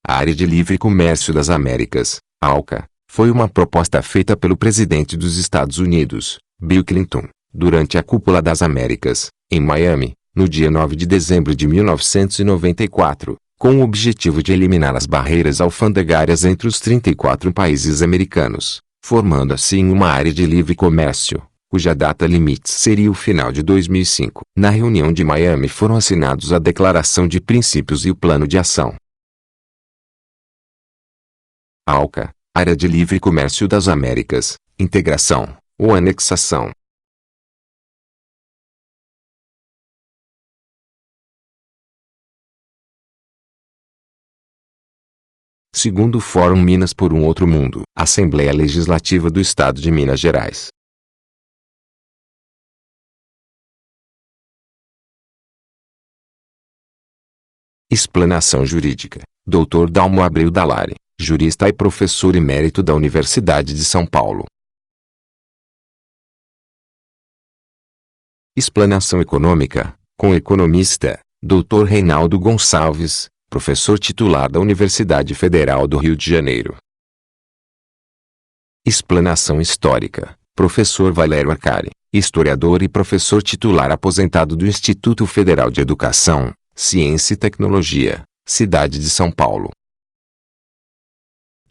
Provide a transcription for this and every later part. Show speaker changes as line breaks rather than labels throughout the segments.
A Área de Livre Comércio das Américas, ALCA, foi uma proposta feita pelo presidente dos Estados Unidos, Bill Clinton, durante a Cúpula das Américas, em Miami, no dia 9 de dezembro de 1994, com o objetivo de eliminar as barreiras alfandegárias entre os 34 países americanos, formando assim uma área de livre comércio, cuja data limite seria o final de 2005. Na reunião de Miami foram assinados a Declaração de Princípios e o Plano de Ação. ALCA, Área de Livre Comércio das Américas, Integração, ou Anexação. Segundo o Fórum Minas por um Outro Mundo, Assembleia Legislativa do Estado de Minas Gerais. Explanação jurídica. Dr. Dalmo Abreu Dallari, jurista e professor emérito da Universidade de São Paulo. Explanação econômica, com o economista, Dr. Reinaldo Gonçalves, professor titular da Universidade Federal do Rio de Janeiro. Explanação histórica, professor Valério Arcari, historiador e professor titular aposentado do Instituto Federal de Educação, Ciência e Tecnologia, cidade de São Paulo.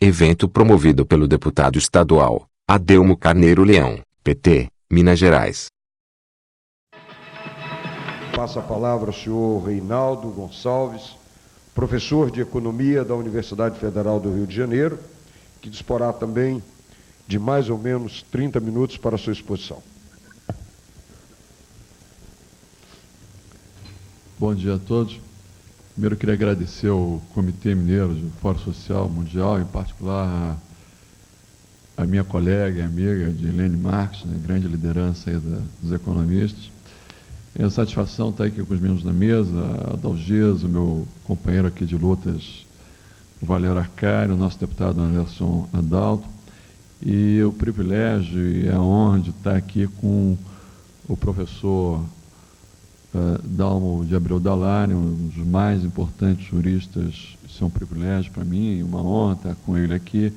Evento promovido pelo deputado estadual, Adelmo Carneiro Leão, PT, Minas Gerais.
Passa a palavra ao senhor Reinaldo Gonçalves, professor de Economia da Universidade Federal do Rio de Janeiro, que disporá também de mais ou menos 30 minutos para a sua exposição.
Bom dia a todos. Primeiro, eu queria agradecer ao Comitê Mineiro de Fórum Social Mundial, em particular a minha colega e amiga Dilene Marques, né, grande liderança aí dos economistas. É uma satisfação estar aqui com os membros da mesa, a Dalgisa, o meu companheiro aqui de lutas, o Valério Arcari, o nosso deputado Anderson Adalto, e o privilégio e a honra de estar aqui com o professor Dalmo de Abreu Dallari, um dos mais importantes juristas. Isso é um privilégio para mim e uma honra estar com ele aqui,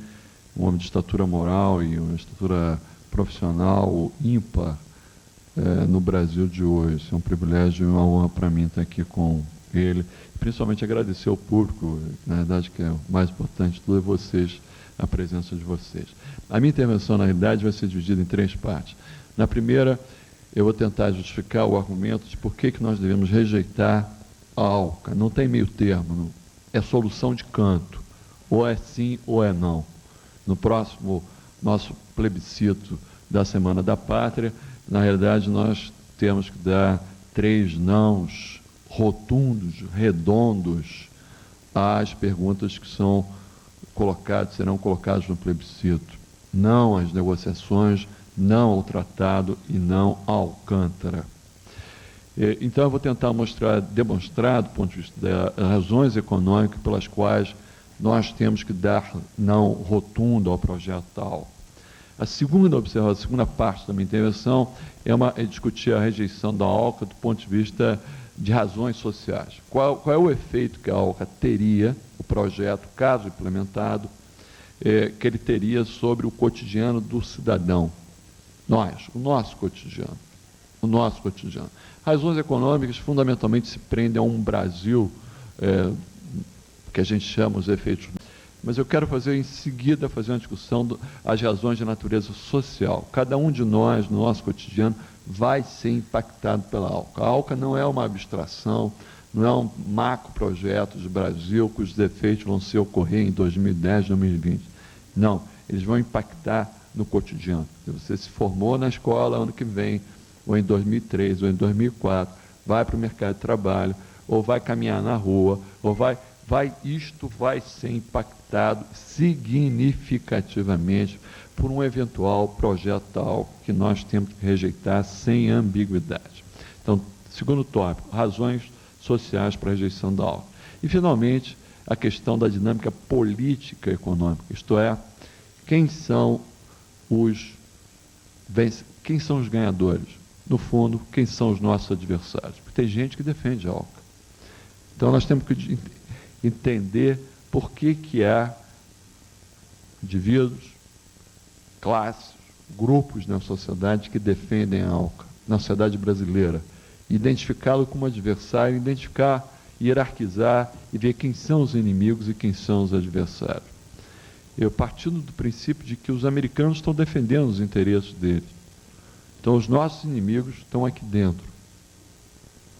um homem de estatura moral e uma estatura profissional ímpar no Brasil de hoje. Isso é um privilégio e uma honra para mim estar aqui com ele, principalmente agradecer ao público, na verdade que é o mais importante de tudo, é vocês, a presença de vocês. A minha intervenção, na realidade, vai ser dividida em 3 partes. Na primeira, eu vou tentar justificar o argumento de por que nós devemos rejeitar a ALCA. Não tem meio termo, é solução de canto, ou é sim ou é não. No próximo nosso plebiscito da Semana da Pátria, na realidade nós temos que dar 3 nãos rotundos, redondos, às perguntas que são serão colocadas no plebiscito. Não às negociações, não ao tratado e não ao Alcântara. Então eu vou tentar demonstrar, do ponto de vista das razões econômicas pelas quais nós temos que dar não rotundo ao projeto tal. A segunda observação, a segunda parte da minha intervenção é discutir a rejeição da ALCA do ponto de vista de razões sociais. Qual é o efeito que a ALCA teria, o projeto, caso implementado, que ele teria sobre o cotidiano do cidadão? O nosso cotidiano. Razões econômicas fundamentalmente se prendem a um Brasil que a gente chama os efeitos. Mas eu quero em seguida fazer uma discussão das razões de natureza social. Cada um de nós, no nosso cotidiano, vai ser impactado pela ALCA. A ALCA não é uma abstração, não é um macro-projeto de Brasil cujos efeitos vão ocorrer em 2010, 2020. Não, eles vão impactar no cotidiano. Se você se formou na escola ano que vem, ou em 2003, ou em 2004, vai para o mercado de trabalho, ou vai caminhar na rua, ou isto vai ser impactado significativamente por um eventual projeto tal que nós temos que rejeitar sem ambiguidade. Então, segundo tópico, razões sociais para a rejeição da ALCA. E, finalmente, a questão da dinâmica política econômica, isto é, quem são os ganhadores? No fundo, quem são os nossos adversários? Porque tem gente que defende a ALCA. Então, nós temos que entender por que há indivíduos, classes, grupos na sociedade que defendem a ALCA, na sociedade brasileira. Identificá-lo como adversário, identificar, hierarquizar e ver quem são os inimigos e quem são os adversários. Eu partindo do princípio de que os americanos estão defendendo os interesses deles. Então, os nossos inimigos estão aqui dentro.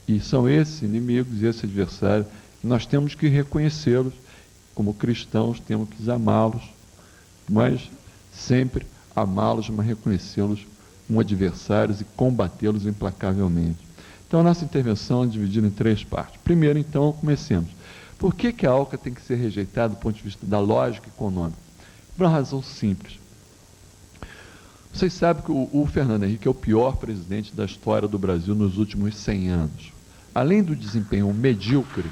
E são esses inimigos e esses adversários que nós temos que reconhecê-los como cristãos, temos que amá-los, mas sempre amá-los, mas reconhecê-los como adversários e combatê-los implacavelmente. Então, a nossa intervenção é dividida em 3 partes. Primeiro, então, comecemos. Por que a ALCA tem que ser rejeitada do ponto de vista da lógica econômica? Por uma razão simples. Vocês sabem que o Fernando Henrique é o pior presidente da história do Brasil nos últimos 100 anos. Além do desempenho medíocre,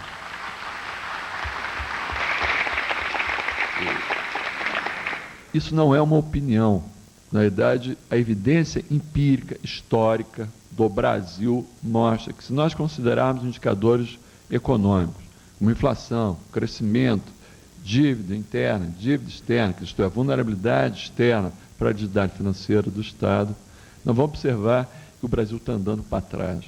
isso não é uma opinião. Na verdade, a evidência empírica, histórica do Brasil mostra que, se nós considerarmos indicadores econômicos, como inflação, crescimento, dívida interna, dívida externa, isto é, vulnerabilidade externa para a dívida financeira do Estado, nós vamos observar que o Brasil está andando para trás.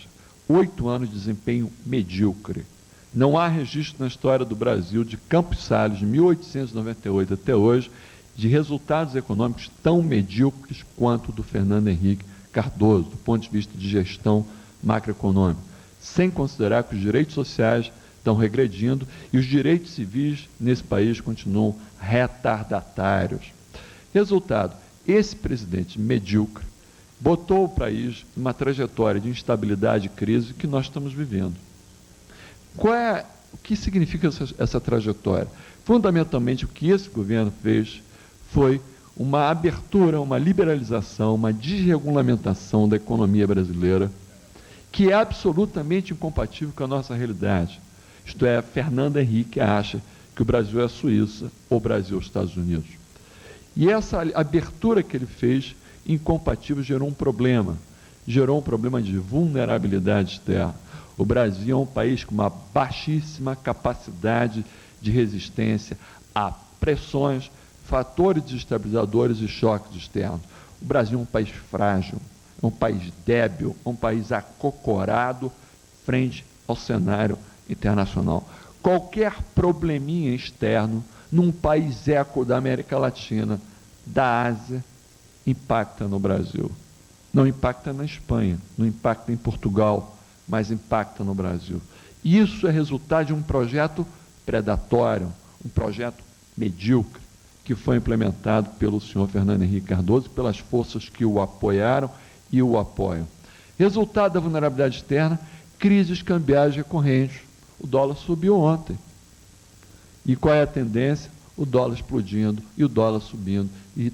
8 anos de desempenho medíocre. Não há registro na história do Brasil de Campos Salles, de 1898 até hoje, de resultados econômicos tão medíocres quanto o do Fernando Henrique Cardoso, do ponto de vista de gestão macroeconômica, sem considerar que os direitos sociais estão regredindo e os direitos civis nesse país continuam retardatários. Resultado, esse presidente medíocre botou o país numa trajetória de instabilidade e crise que nós estamos vivendo. O que significa essa trajetória? Fundamentalmente, o que esse governo fez foi uma abertura, uma liberalização, uma desregulamentação da economia brasileira, que é absolutamente incompatível com a nossa realidade. Isto é, Fernando Henrique acha que o Brasil é a Suíça ou o Brasil é os Estados Unidos. E essa abertura que ele fez, incompatível, gerou um problema de vulnerabilidade externa. O Brasil é um país com uma baixíssima capacidade de resistência a pressões, fatores desestabilizadores e choques externos. O Brasil é um país frágil, é um país débil, é um país acocorado frente ao cenário internacional. Qualquer probleminha externo num país eco da América Latina, da Ásia, impacta no Brasil. Não impacta na Espanha, não impacta em Portugal, mas impacta no Brasil. Isso é resultado de um projeto predatório, um projeto medíocre, que foi implementado pelo senhor Fernando Henrique Cardoso e pelas forças que o apoiaram e o apoiam. Resultado da vulnerabilidade externa, crises cambiais recorrentes. O dólar subiu ontem. E qual é a tendência? O dólar explodindo e o dólar subindo. E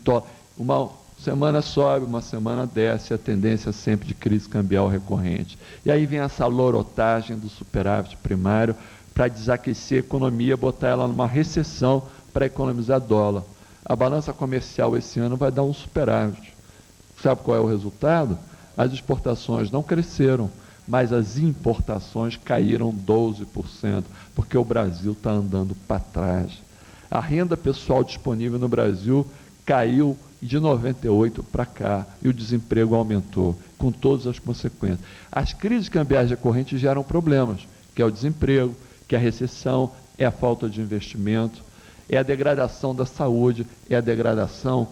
uma semana sobe, uma semana desce, a tendência é sempre de crise cambial recorrente. E aí vem essa lorotagem do superávit primário para desaquecer a economia, botar ela numa recessão para economizar dólar. A balança comercial esse ano vai dar um superávit. Sabe qual é o resultado? As exportações não cresceram, mas as importações caíram 12%, porque o Brasil está andando para trás. A renda pessoal disponível no Brasil caiu de 98 para cá e o desemprego aumentou, com todas as consequências. As crises cambiais recorrentes geram problemas, que é o desemprego, que é a recessão, é a falta de investimento, é a degradação da saúde, é a degradação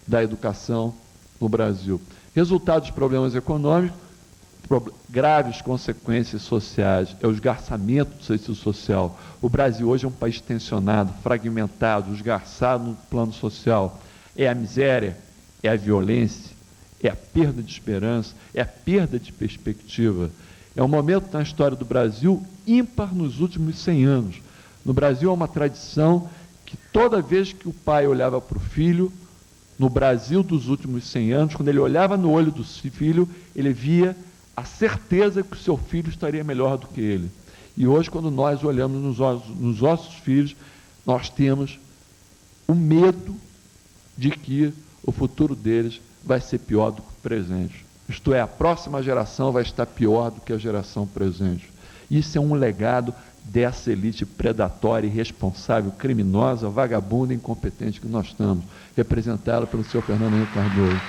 da educação no Brasil. Resultado dos problemas econômicos, graves consequências sociais, é o esgarçamento do tecido social. O Brasil hoje é um país tensionado, fragmentado, esgarçado no plano social. É a miséria, é a violência, é a perda de esperança, é a perda de perspectiva. É um momento na história do Brasil ímpar nos últimos 100 anos. No Brasil há uma tradição que toda vez que o pai olhava para o filho, no Brasil dos últimos 100 anos, quando ele olhava no olho do filho, ele via a certeza que o seu filho estaria melhor do que ele. E hoje, quando nós olhamos nos nossos filhos, nós temos o medo de que o futuro deles vai ser pior do que o presente. Isto é, a próxima geração vai estar pior do que a geração presente. Isso é um legado dessa elite predatória, irresponsável, criminosa, vagabunda e incompetente que nós estamos, representada pelo senhor Fernando Henrique Cardoso.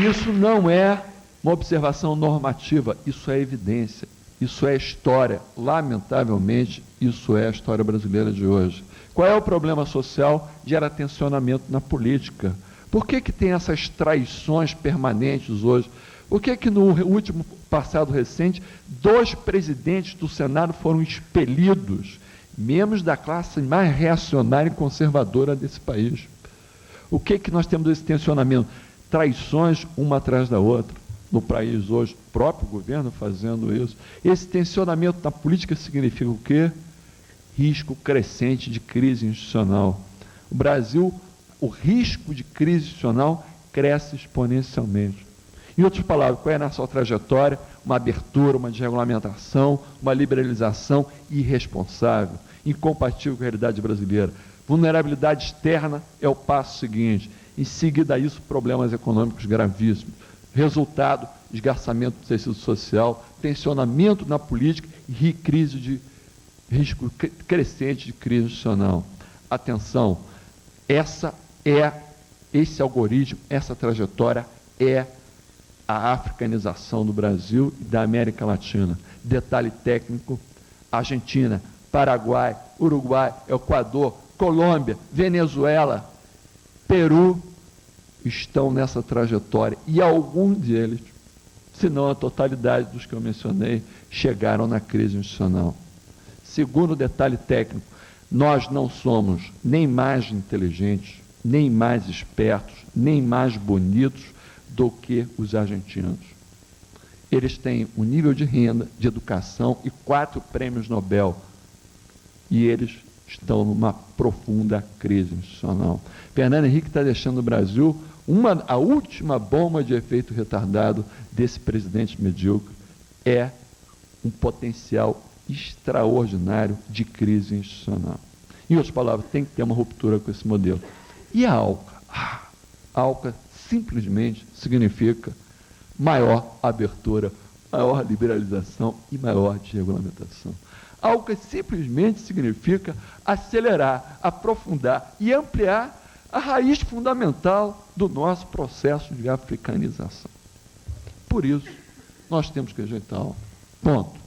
Isso não é uma observação normativa, isso é evidência, isso é história. Lamentavelmente, isso é a história brasileira de hoje. Qual é o problema social? Gera tensionamento na política. Por que tem essas traições permanentes hoje? Por que no último passado recente, 2 presidentes do Senado foram expelidos, membros da classe mais reacionária e conservadora desse país? O que nós temos desse tensionamento? Traições uma atrás da outra. No país hoje, o próprio governo fazendo isso. Esse tensionamento na política significa o quê? Risco crescente de crise institucional. O Brasil, o risco de crise institucional cresce exponencialmente. Em outras palavras, qual é a sua trajetória? Uma abertura, uma desregulamentação, uma liberalização irresponsável, incompatível com a realidade brasileira. Vulnerabilidade externa é o passo seguinte. Em seguida a isso, problemas econômicos gravíssimos. Resultado, esgarçamento do tecido social, tensionamento na política e crise de risco crescente de crise institucional. Atenção, esse algoritmo, essa trajetória é a africanização do Brasil e da América Latina. Detalhe técnico: Argentina, Paraguai, Uruguai, Equador, Colômbia, Venezuela, Peru estão nessa trajetória, e alguns deles, se não a totalidade dos que eu mencionei, chegaram na crise institucional. Segundo detalhe técnico, nós não somos nem mais inteligentes, nem mais espertos, nem mais bonitos do que os argentinos. Eles têm um nível de renda, de educação e 4 prêmios Nobel. E eles estão numa profunda crise institucional. Fernando Henrique está deixando o Brasil a última bomba de efeito retardado desse presidente medíocre é um potencial extraordinário de crise institucional. Em outras palavras, tem que ter uma ruptura com esse modelo. E a ALCA? A ALCA simplesmente significa maior abertura, maior liberalização e maior desregulamentação. Algo que simplesmente significa acelerar, aprofundar e ampliar a raiz fundamental do nosso processo de africanização. Por isso, nós temos que rejeitá-lo. Ponto.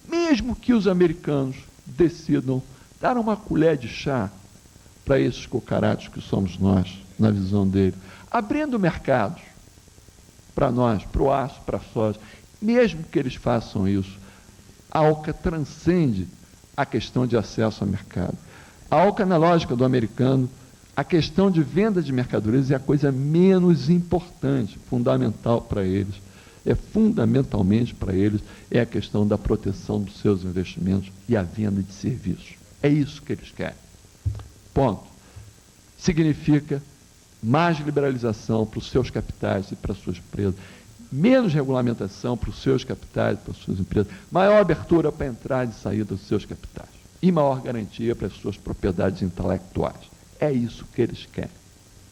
Mesmo que os americanos decidam dar uma colher de chá para esses cocaratos que somos nós, na visão dele, abrindo mercados para nós, para o aço, para a soja, mesmo que eles façam isso, a ALCA transcende a questão de acesso ao mercado. A ALCA, na lógica do americano, a questão de venda de mercadorias é a coisa menos importante, fundamental para eles. Fundamentalmente para eles, é a questão da proteção dos seus investimentos e a venda de serviços. É isso que eles querem. Ponto. Significa mais liberalização para os seus capitais e para as suas empresas, menos regulamentação para os seus capitais e para as suas empresas, maior abertura para a entrada e saída dos seus capitais e maior garantia para as suas propriedades intelectuais. É isso que eles querem.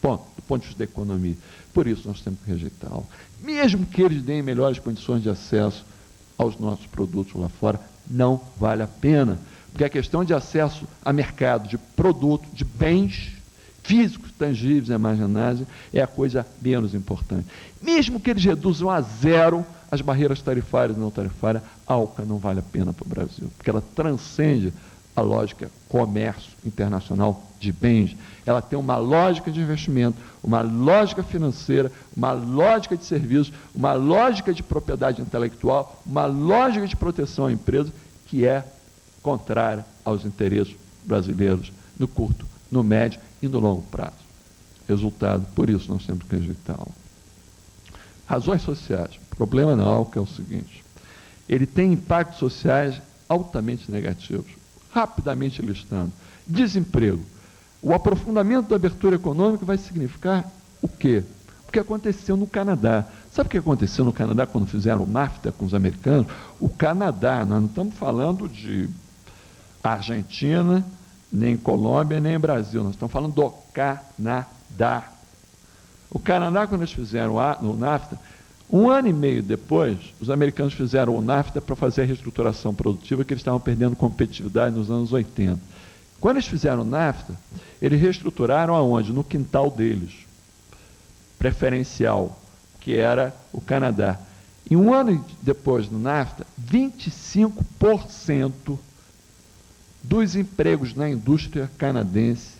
Ponto, do ponto de vista da economia. Por isso nós temos que rejeitá-lo. Mesmo que eles deem melhores condições de acesso aos nossos produtos lá fora, não vale a pena. Porque a questão de acesso a mercado de produtos, de bens físicos, tangíveis e imagináveis, é a coisa menos importante. Mesmo que eles reduzam a zero as barreiras tarifárias e não tarifárias, a ALCA não vale a pena para o Brasil, porque ela transcende a lógica comércio internacional de bens. Ela tem uma lógica de investimento, uma lógica financeira, uma lógica de serviços, uma lógica de propriedade intelectual, uma lógica de proteção à empresa que é contrária aos interesses brasileiros no curto, no médio e no longo prazo. Resultado, por isso nós temos que rejeitá-lo. Razões sociais. O problema na ALCA é o seguinte: ele tem impactos sociais altamente negativos. Rapidamente listando: desemprego. O aprofundamento da abertura econômica vai significar o quê? O que aconteceu no Canadá. Sabe o que aconteceu no Canadá quando fizeram o NAFTA com os americanos? O Canadá, nós não estamos falando de Argentina, nem Colômbia, nem Brasil, nós estamos falando do Canadá. O Canadá, quando eles fizeram no NAFTA, Um ano e meio depois, os americanos fizeram o NAFTA para fazer a reestruturação produtiva, que eles estavam perdendo competitividade nos anos 80. Quando eles fizeram o NAFTA, eles reestruturaram aonde? No quintal deles, preferencial, que era o Canadá. E um ano depois do NAFTA, 25% dos empregos na indústria canadense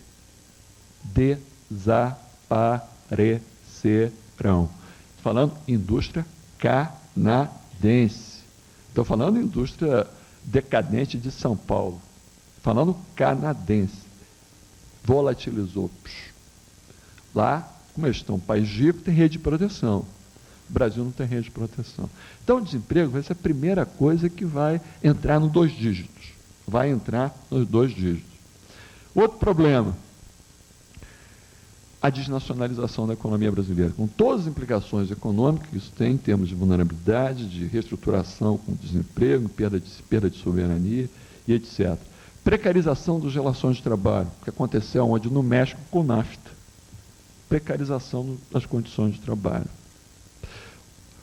desaparecerão. Estou falando indústria canadense. Estou falando indústria decadente de São Paulo. Falando canadense. Volatilizou. Lá, como eles estão um país rico, tem rede de proteção. O Brasil não tem rede de proteção. Então, o desemprego vai ser a primeira coisa que vai entrar nos 2 dígitos. Vai entrar nos 2 dígitos. Outro problema, a desnacionalização da economia brasileira, com todas as implicações econômicas que isso tem em termos de vulnerabilidade, de reestruturação com desemprego, perda de soberania e etc. Precarização das relações de trabalho, que aconteceu onde? No México com o NAFTA. Precarização das condições de trabalho.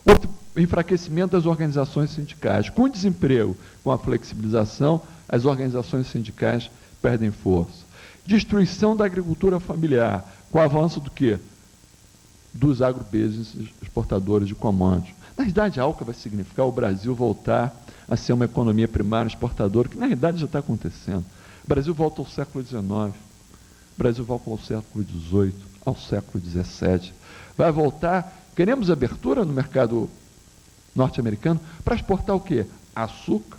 Outro, enfraquecimento das organizações sindicais. Com o desemprego, com a flexibilização, as organizações sindicais perdem força. Destruição da agricultura familiar, com o avanço do quê? Dos agrobusiness exportadores de commodities. Na realidade, a ALCA vai significar o Brasil voltar a ser uma economia primária exportadora, que na realidade já está acontecendo. O Brasil volta ao século XIX, o Brasil volta ao século XVIII, ao século XVII. Vai voltar. Queremos abertura no mercado norte-americano para exportar o quê? Açúcar,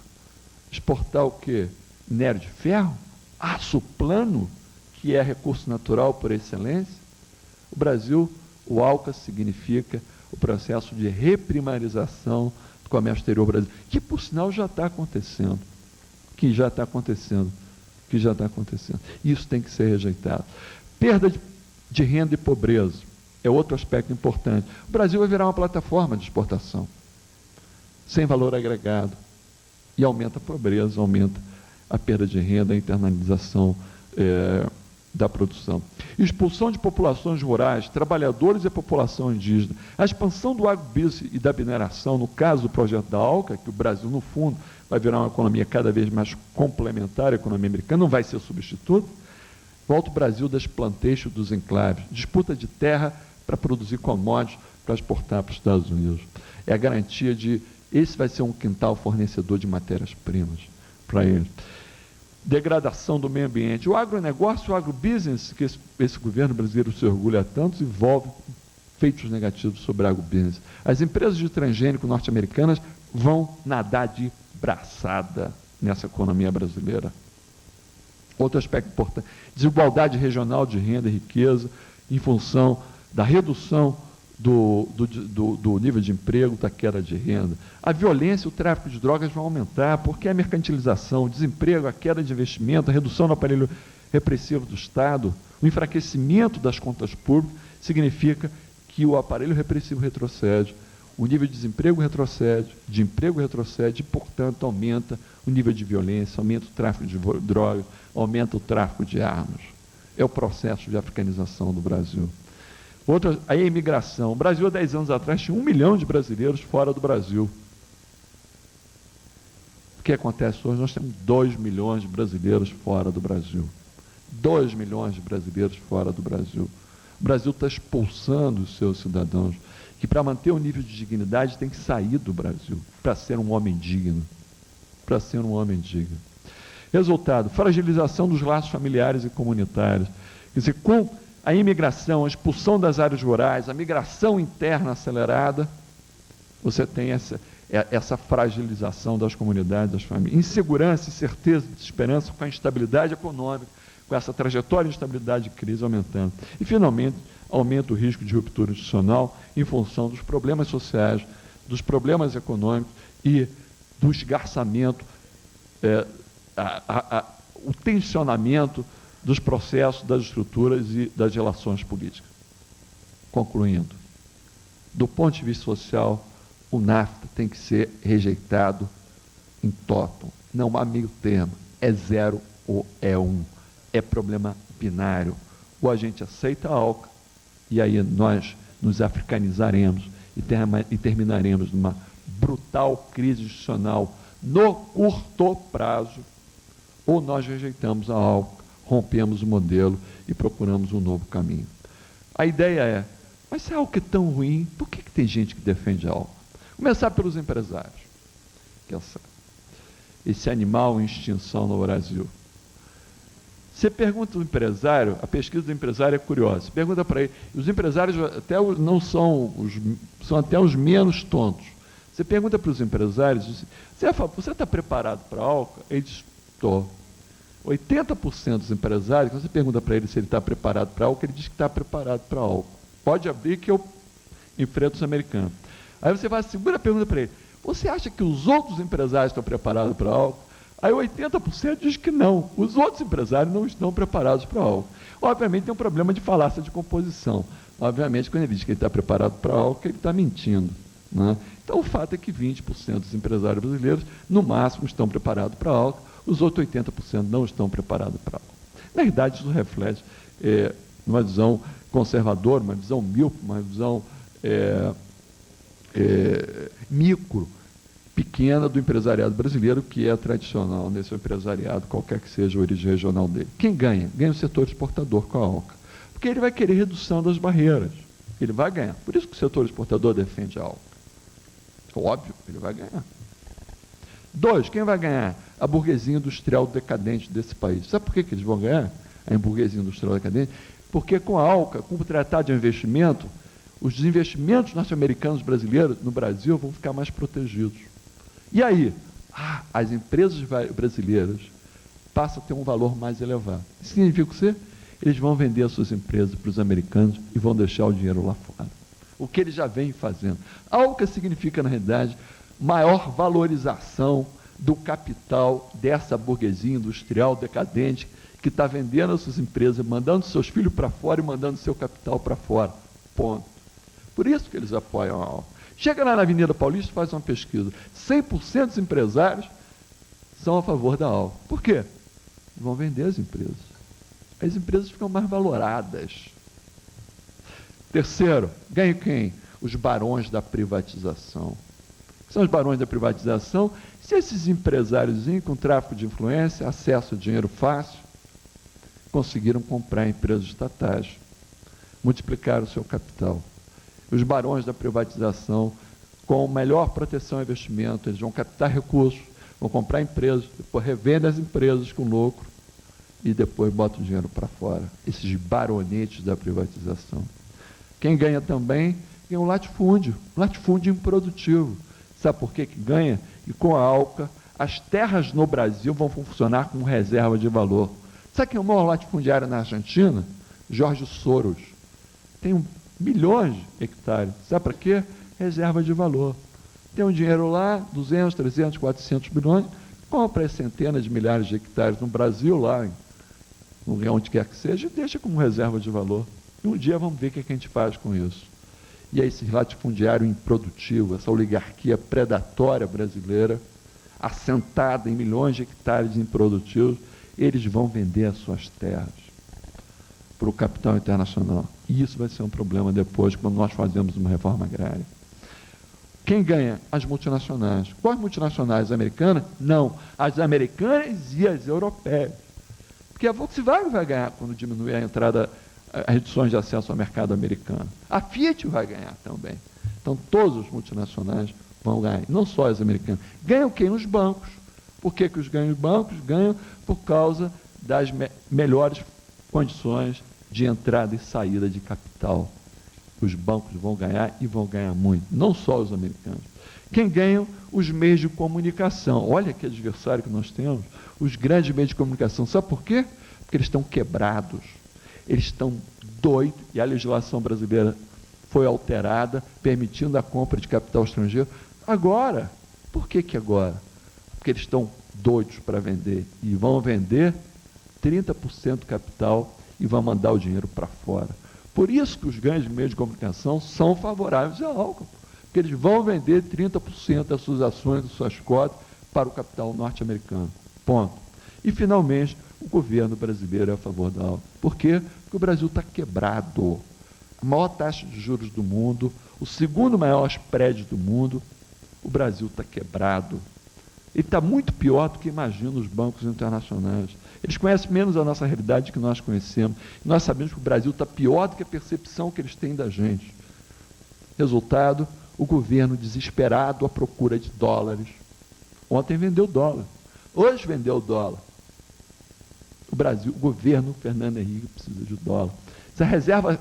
exportar o quê? Minério de ferro, aço plano, que é recurso natural por excelência. O Brasil, o ALCA significa o processo de reprimarização do comércio exterior brasileiro, que por sinal já está acontecendo, Isso tem que ser rejeitado. Perda de renda e pobreza é outro aspecto importante. O Brasil vai virar uma plataforma de exportação, sem valor agregado, e aumenta a pobreza, aumenta a perda de renda, a internalização da produção. Expulsão de populações rurais, trabalhadores e a população indígena. A expansão do agrobusiness e da mineração, no caso do projeto da ALCA, que o Brasil, no fundo, vai virar uma economia cada vez mais complementar à economia americana, não vai ser substituto. Volta o Brasil das plantations, dos enclaves. Disputa de terra para produzir commodities, para exportar para os Estados Unidos. É a garantia de esse vai ser um quintal fornecedor de matérias-primas para eles. Degradação do meio ambiente. O agronegócio, o agrobusiness, que esse governo brasileiro se orgulha tanto, envolve feitos negativos sobre o agrobusiness. As empresas de transgênico norte-americanas vão nadar de braçada nessa economia brasileira. Outro aspecto importante, desigualdade regional de renda e riqueza, em função da redução do nível de emprego, da queda de renda. A violência e o tráfico de drogas vão aumentar, porque a mercantilização, o desemprego, a queda de investimento, a redução do aparelho repressivo do Estado, o enfraquecimento das contas públicas, significa que o aparelho repressivo retrocede, o nível de desemprego retrocede, de emprego retrocede, e, portanto, aumenta o nível de violência, aumenta o tráfico de drogas, aumenta o tráfico de armas. É o processo de africanização do Brasil. Outra, a imigração. O Brasil, há 10 anos atrás, tinha 1 milhão de brasileiros fora do Brasil. O que acontece hoje? Nós temos 2 milhões de brasileiros fora do Brasil. 2 milhões de brasileiros fora do Brasil. O Brasil está expulsando os seus cidadãos, que para manter o nível de dignidade tem que sair do Brasil, para ser um homem digno. Para ser um homem digno. Resultado, fragilização dos laços familiares e comunitários. Quer dizer, com a imigração, a expulsão das áreas rurais, a migração interna acelerada, você tem essa fragilização das comunidades, das famílias. Insegurança, incerteza, desesperança com a instabilidade econômica, com essa trajetória de instabilidade e crise aumentando. E, finalmente, aumenta o risco de ruptura institucional em função dos problemas sociais, dos problemas econômicos e do esgarçamento, o tensionamento dos processos, das estruturas e das relações políticas. Concluindo, do ponto de vista social, o NAFTA tem que ser rejeitado em totum. Não há meio termo. É 0 ou é 1. É problema binário. Ou a gente aceita a ALCA, e aí nós nos africanizaremos e terminaremos numa brutal crise institucional no curto prazo, ou nós rejeitamos a ALCA, rompemos o modelo e procuramos um novo caminho. A ideia é, mas se a ALCA é tão ruim, por que tem gente que defende a ALCA? Começar pelos empresários, que é esse animal em extinção no Brasil. Você pergunta ao empresário, a pesquisa do empresário é curiosa, você pergunta para ele, os empresários até não são até os menos tontos. Você pergunta para os empresários, você está preparado para a ALCA? Ele diz, estou. 80% dos empresários, quando você pergunta para ele se ele está preparado para a ALCA, ele diz que está preparado para a ALCA. Pode abrir que eu enfrento os americanos. Aí você vai, segura a pergunta para ele, você acha que os outros empresários estão preparados para a ALCA? Aí 80% diz que não. Os outros empresários não estão preparados para a ALCA. Obviamente tem um problema de falácia de composição. Obviamente, quando ele diz que ele está preparado para a ALCA, ele está mentindo, né? Então, o fato é que 20% dos empresários brasileiros, no máximo, estão preparados para a ALCA, os outros 80% não estão preparados para a ALCA. Na verdade, isso reflete uma visão conservadora, uma visão míope, uma visão micro, pequena do empresariado brasileiro, que é tradicional nesse empresariado, qualquer que seja a origem regional dele. Quem ganha? Ganha o setor exportador com a ALCA, porque ele vai querer redução das barreiras. Ele vai ganhar. Por isso que o setor exportador defende a ALCA. Óbvio, ele vai ganhar. 2, quem vai ganhar? A burguesia industrial decadente desse país. Sabe por que eles vão ganhar? A burguesia industrial decadente? Porque com a ALCA, com o Tratado de Investimento, os investimentos norte-americanos brasileiros no Brasil vão ficar mais protegidos. E aí? As empresas brasileiras passam a ter um valor mais elevado. Isso significa o quê? Eles vão vender as suas empresas para os americanos e vão deixar o dinheiro lá fora. O que eles já vêm fazendo. A ALCA significa, na realidade, maior valorização do capital dessa burguesia industrial decadente que está vendendo as suas empresas, mandando seus filhos para fora e mandando seu capital para fora. Ponto. Por isso que eles apoiam a ALCA. Chega lá na Avenida Paulista e faz uma pesquisa. 100% dos empresários são a favor da ALCA. Por quê? Vão vender as empresas. As empresas ficam mais valoradas. Terceiro, ganha quem? Os barões da privatização. São os barões da privatização. Se esses empresários com tráfico de influência, acesso a dinheiro fácil, conseguiram comprar empresas estatais, multiplicar o seu capital. Os barões da privatização, com melhor proteção ao investimento, eles vão captar recursos, vão comprar empresas, depois revendem as empresas com lucro e depois botam o dinheiro para fora. Esses baronetes da privatização. Quem ganha também é o latifúndio improdutivo. Sabe por que ganha? E com a ALCA, as terras no Brasil vão funcionar como reserva de valor. Sabe quem é o maior latifundiário na Argentina? Jorge Soros. Tem milhões de hectares. Sabe para quê? Reserva de valor. Tem um dinheiro lá, 200, 300, 400 bilhões, compra centenas de milhares de hectares no Brasil, lá, onde quer que seja, e deixa como reserva de valor. E um dia vamos ver o que a gente faz com isso. E aí esse latifundiário improdutivo, essa oligarquia predatória brasileira, assentada em milhões de hectares improdutivos, eles vão vender as suas terras para o capital internacional. E isso vai ser um problema depois, quando nós fazemos uma reforma agrária. Quem ganha? As multinacionais. Quais multinacionais? As americanas? Não. As americanas e as europeias. Porque a Volkswagen vai ganhar quando diminuir a entrada, as reduções de acesso ao mercado americano. A Fiat vai ganhar também. Então, todos os multinacionais vão ganhar. Não só as americanas. Ganham quem? Os bancos. Por que os ganham os bancos? Ganham por causa das melhores condições de entrada e saída de capital. Os bancos vão ganhar e vão ganhar muito, não só os americanos. Quem ganham? Os meios de comunicação. Olha que adversário que nós temos, os grandes meios de comunicação. Sabe por quê? Porque eles estão quebrados, eles estão doidos, e a legislação brasileira foi alterada, permitindo a compra de capital estrangeiro. Agora, por que agora? Porque eles estão doidos para vender, e vão vender 30% do capital e vão mandar o dinheiro para fora. Por isso que os grandes meios de comunicação são favoráveis à ALCA, porque eles vão vender 30% das suas ações, das suas cotas, para o capital norte-americano. Ponto. E, finalmente, o governo brasileiro é a favor da ALCA. Por quê? Porque o Brasil está quebrado. A maior taxa de juros do mundo, o segundo maior spread do mundo, o Brasil está quebrado. Ele está muito pior do que imaginam os bancos internacionais. Eles conhecem menos a nossa realidade que nós conhecemos. Nós sabemos que o Brasil está pior do que a percepção que eles têm da gente. Resultado, o governo desesperado à procura de dólares. Ontem vendeu dólar. Hoje vendeu dólar. O governo Fernando Henrique precisa de dólar. Se a reserva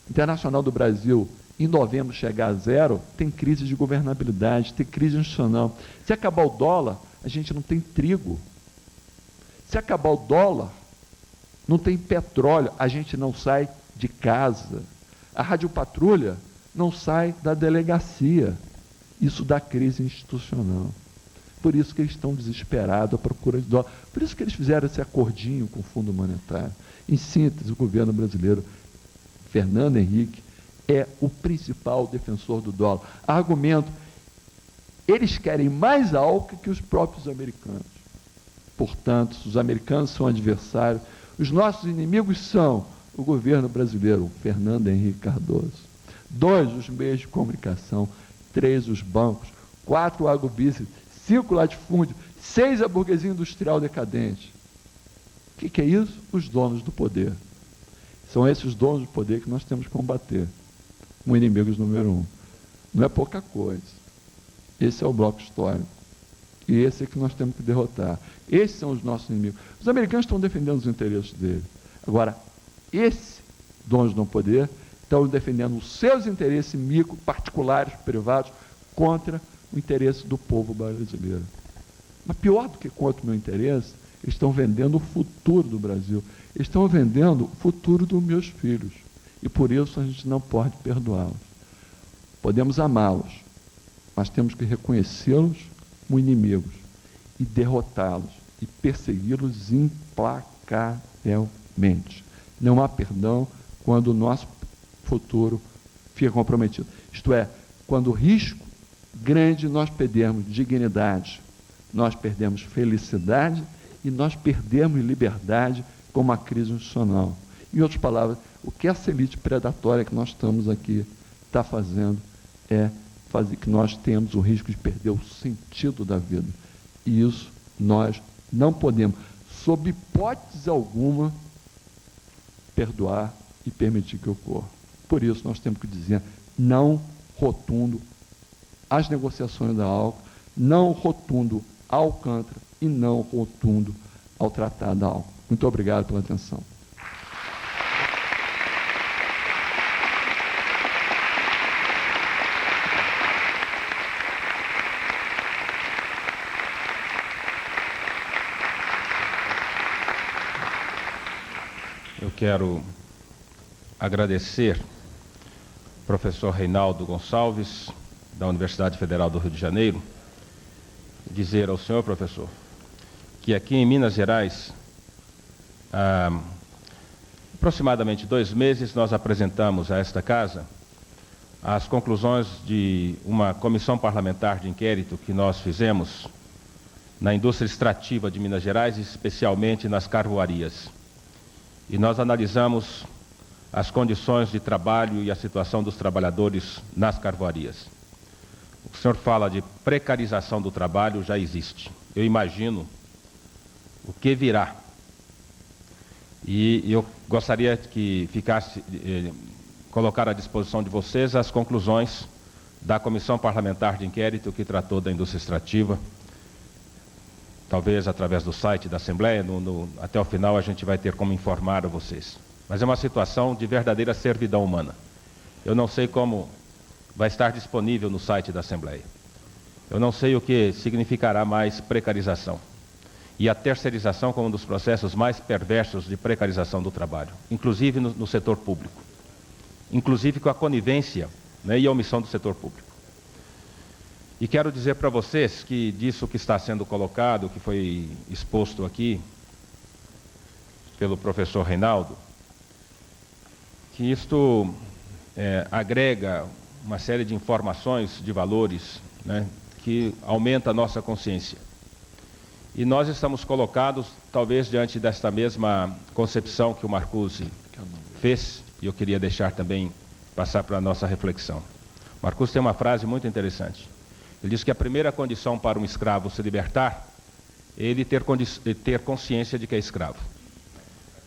internacional do Brasil em novembro chegar a zero, tem crise de governabilidade, tem crise institucional. Se acabar o dólar, a gente não tem trigo. Se acabar o dólar, não tem petróleo, a gente não sai de casa. A Rádio Patrulha não sai da delegacia. Isso dá crise institucional. Por isso que eles estão desesperados à procura de dólar. Por isso que eles fizeram esse acordinho com o Fundo Monetário. Em síntese, o governo brasileiro, Fernando Henrique, é o principal defensor do dólar. Argumento, eles querem mais álcool que os próprios americanos. Portanto, os americanos são adversários, os nossos inimigos são o governo brasileiro, Fernando Henrique Cardoso. 2, os meios de comunicação. 3, os bancos. 4, o agrobusiness. 5, latifúndio. 6, a burguesia industrial decadente. O que é isso? Os donos do poder. São esses os donos do poder que nós temos que combater. Um inimigo número 1. Não é pouca coisa. Esse é o bloco histórico. E esse é que nós temos que derrotar. Esses são os nossos inimigos. Os americanos estão defendendo os interesses deles. Agora, esses donos do poder estão defendendo os seus interesses micro, particulares, privados, contra o interesse do povo brasileiro. Mas pior do que contra o meu interesse, eles estão vendendo o futuro do Brasil. Eles estão vendendo o futuro dos meus filhos. E por isso a gente não pode perdoá-los. Podemos amá-los, mas temos que reconhecê-los como inimigos e derrotá-los e persegui-los implacavelmente. Não há perdão quando o nosso futuro fica comprometido. Isto é, quando o risco grande nós perdemos dignidade, nós perdemos felicidade e nós perdemos liberdade com uma crise institucional. Em outras palavras, o que essa elite predatória que nós estamos aqui está fazendo é fazer que nós tenhamos o risco de perder o sentido da vida. E isso nós não podemos, sob hipótese alguma, perdoar e permitir que ocorra. Por isso nós temos que dizer não rotundo às negociações da ALCO, não rotundo ao Alcântara e não rotundo ao Tratado da ALCO. Muito obrigado pela atenção.
Eu quero agradecer ao professor Reinaldo Gonçalves, da Universidade Federal do Rio de Janeiro, e dizer ao senhor, professor, que aqui em Minas Gerais, há aproximadamente 2 meses, nós apresentamos a esta casa as conclusões de uma comissão parlamentar de inquérito que nós fizemos na indústria extrativa de Minas Gerais, especialmente nas carvoarias. E nós analisamos as condições de trabalho e a situação dos trabalhadores nas carvoarias. O senhor fala de precarização do trabalho, já existe. Eu imagino o que virá. E eu gostaria que ficasse, colocar à disposição de vocês as conclusões da Comissão Parlamentar de Inquérito que tratou da indústria extrativa. Talvez através do site da Assembleia, até o final a gente vai ter como informar a vocês. Mas é uma situação de verdadeira servidão humana. Eu não sei como vai estar disponível no site da Assembleia. Eu não sei o que significará mais precarização. E a terceirização como um dos processos mais perversos de precarização do trabalho, inclusive no setor público. Inclusive com a conivência, né, e a omissão do setor público. E quero dizer para vocês que disso que está sendo colocado, que foi exposto aqui pelo professor Reinaldo, que isto agrega uma série de informações, de valores, né, que aumenta a nossa consciência. E nós estamos colocados, talvez, diante desta mesma concepção que o Marcuse fez, e eu queria deixar também, passar para a nossa reflexão. Marcuse tem uma frase muito interessante. Ele diz que a primeira condição para um escravo se libertar é ele ter consciência de que é escravo.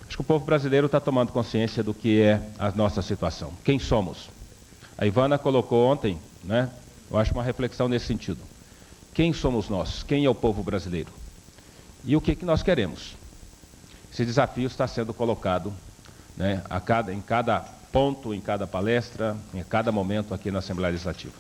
Acho que o povo brasileiro está tomando consciência do que é a nossa situação. Quem somos? A Ivana colocou ontem, né? Eu acho uma reflexão nesse sentido. Quem somos nós? Quem é o povo brasileiro? E o que nós queremos? Esse desafio está sendo colocado, né, em cada ponto, em cada palestra, em cada momento aqui na Assembleia Legislativa.